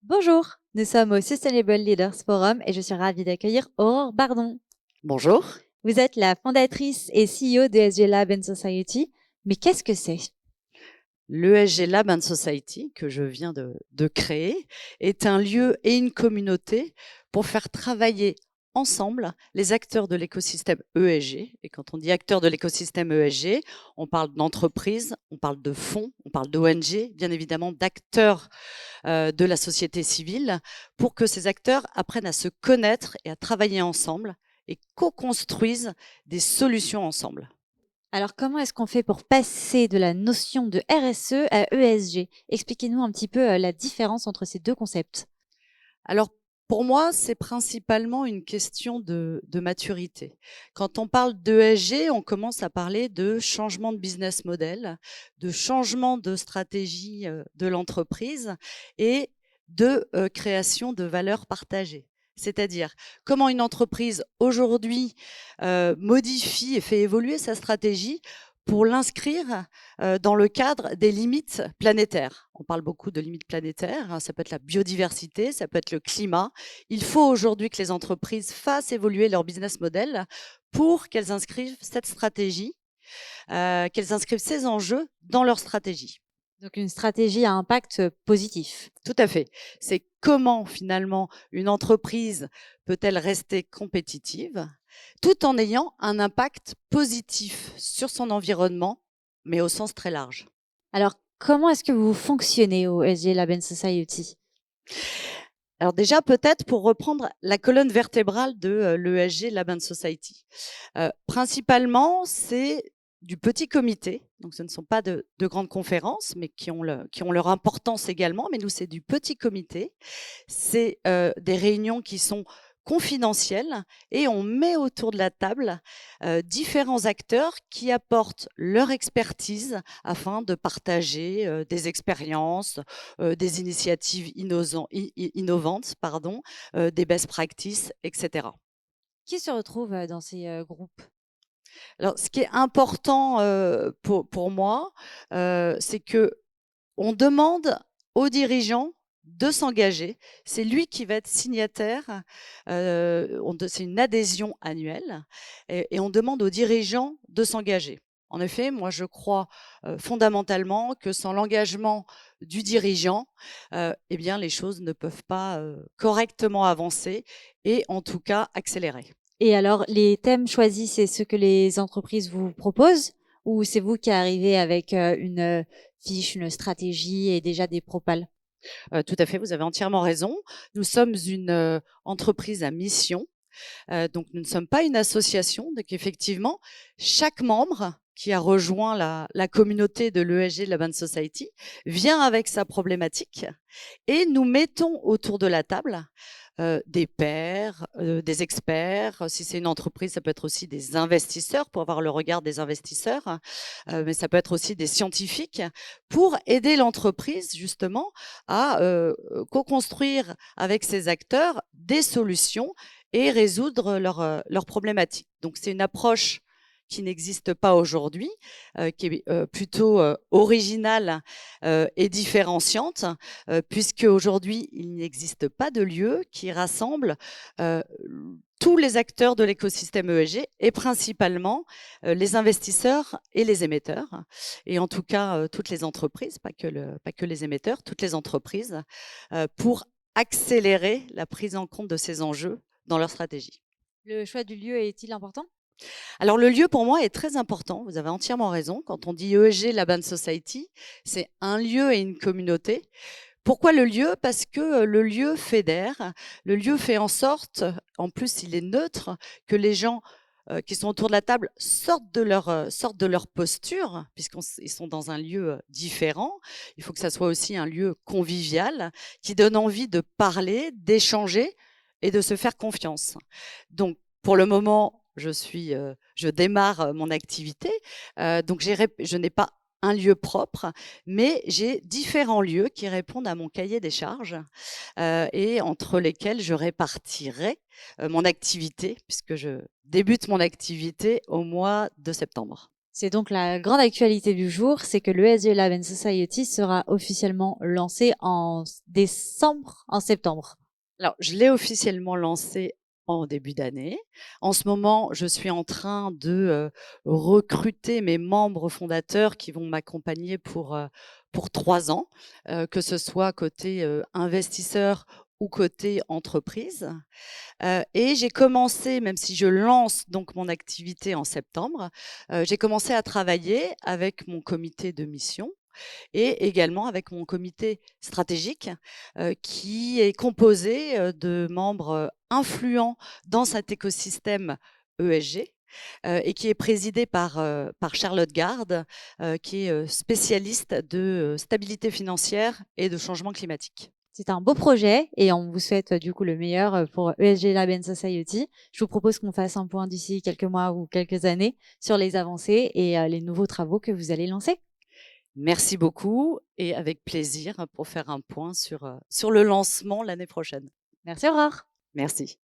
Bonjour, nous sommes au Sustainable Leaders Forum et je suis ravie d'accueillir Aurore Bardon. Bonjour. Vous êtes la fondatrice et CEO de SG Lab and Society. Mais qu'est-ce que c'est? L'ESG Lab and Society, que je viens de créer, est un lieu et une communauté pour faire travailler ensemble les acteurs de l'écosystème ESG. Et quand on dit acteurs de l'écosystème ESG, on parle d'entreprises, on parle de fonds, on parle d'ONG, bien évidemment d'acteurs de la société civile, pour que ces acteurs apprennent à se connaître et à travailler ensemble et co-construisent des solutions ensemble. Alors comment est-ce qu'on fait pour passer de la notion de RSE à ESG? Expliquez-nous un petit peu la différence entre ces deux concepts. Alors, pour moi, c'est principalement une question de maturité. Quand on parle d'ESG, on commence à parler de changement de business model, de changement de stratégie de l'entreprise et de création de valeur partagée. C'est-à-dire comment une entreprise aujourd'hui modifie et fait évoluer sa stratégie pour l'inscrire dans le cadre des limites planétaires. On parle beaucoup de limites planétaires, hein, ça peut être la biodiversité, ça peut être le climat. Il faut aujourd'hui que les entreprises fassent évoluer leur business model pour qu'elles inscrivent cette stratégie, qu'elles inscrivent ces enjeux dans leur stratégie. Donc une stratégie à impact positif. Tout à fait. C'est comment finalement une entreprise peut-elle rester compétitive tout en ayant un impact positif sur son environnement, mais au sens très large. Alors comment est-ce que vous fonctionnez au SG Lab and Society? Alors déjà, peut-être pour reprendre la colonne vertébrale de l'ESG Lab and Society. Principalement, c'est du petit comité, donc ce ne sont pas de grandes conférences, mais qui ont leur importance également, mais nous, c'est du petit comité. C'est des réunions qui sont confidentielles et on met autour de la table différents acteurs qui apportent leur expertise afin de partager des expériences, des initiatives innovantes, pardon, des best practices, etc. Qui se retrouve dans ces groupes? Alors, ce qui est important pour moi, c'est que on demande aux dirigeants de s'engager. C'est lui qui va être signataire. C'est une adhésion annuelle et on demande aux dirigeants de s'engager. En effet, moi, je crois fondamentalement que sans l'engagement du dirigeant, eh bien, les choses ne peuvent pas correctement avancer et en tout cas accélérer. Et alors, les thèmes choisis, c'est ce que les entreprises vous proposent ou c'est vous qui arrivez avec une fiche, une stratégie et déjà des propals? Tout à fait, vous avez entièrement raison. Nous sommes une entreprise à mission. Donc nous ne sommes pas une association. Donc effectivement, chaque membre qui a rejoint la communauté de l'ESG de la Band Society vient avec sa problématique et nous mettons autour de la table des pairs, des experts. Si c'est une entreprise, ça peut être aussi des investisseurs pour avoir le regard des investisseurs, mais ça peut être aussi des scientifiques pour aider l'entreprise justement à co-construire avec ces acteurs des solutions et résoudre leurs problématiques. Donc c'est une approche qui n'existe pas aujourd'hui, qui est plutôt originale et différenciante, puisque aujourd'hui il n'existe pas de lieu qui rassemble euh, tous les acteurs de l'écosystème ESG et principalement les investisseurs et les émetteurs. Et en tout cas, toutes les entreprises, pas que les émetteurs, toutes les entreprises, pour accélérer la prise en compte de ces enjeux dans leur stratégie. Le choix du lieu est-il important? Alors le lieu pour moi est très important, vous avez entièrement raison. Quand on dit ESG Laban Society, c'est un lieu et une communauté. Pourquoi le lieu? Parce que le lieu fédère, le lieu fait en sorte, en plus il est neutre, que les gens qui sont autour de la table sortent de leur posture, puisqu'ils sont dans un lieu différent. Il faut que ça soit aussi un lieu convivial, qui donne envie de parler, d'échanger et de se faire confiance. Donc, pour le moment, je démarre mon activité, donc je n'ai pas un lieu propre, mais j'ai différents lieux qui répondent à mon cahier des charges et entre lesquels je répartirai mon activité, puisque je débute mon activité au mois de septembre. C'est donc la grande actualité du jour, c'est que le ESG Lab and Society sera officiellement lancé en septembre. Alors, je l'ai officiellement lancé en début d'année. En ce moment, je suis en train de, recruter mes membres fondateurs qui vont m'accompagner pour 3 ans, que ce soit côté, investisseur ou côté entreprise. Et j'ai commencé, même si je lance donc mon activité en septembre, j'ai commencé à travailler avec mon comité de mission et également avec mon comité stratégique, qui est composé, de membres, influents dans cet écosystème ESG, et qui est présidé par Charlotte Garde, qui est, spécialiste de, stabilité financière et de changement climatique. C'est un beau projet et on vous souhaite du coup le meilleur pour ESG Lab and Society. Je vous propose qu'on fasse un point d'ici quelques mois ou quelques années sur les avancées et les nouveaux travaux que vous allez lancer. Merci beaucoup et avec plaisir pour faire un point sur le lancement l'année prochaine. Merci Aurore. Merci.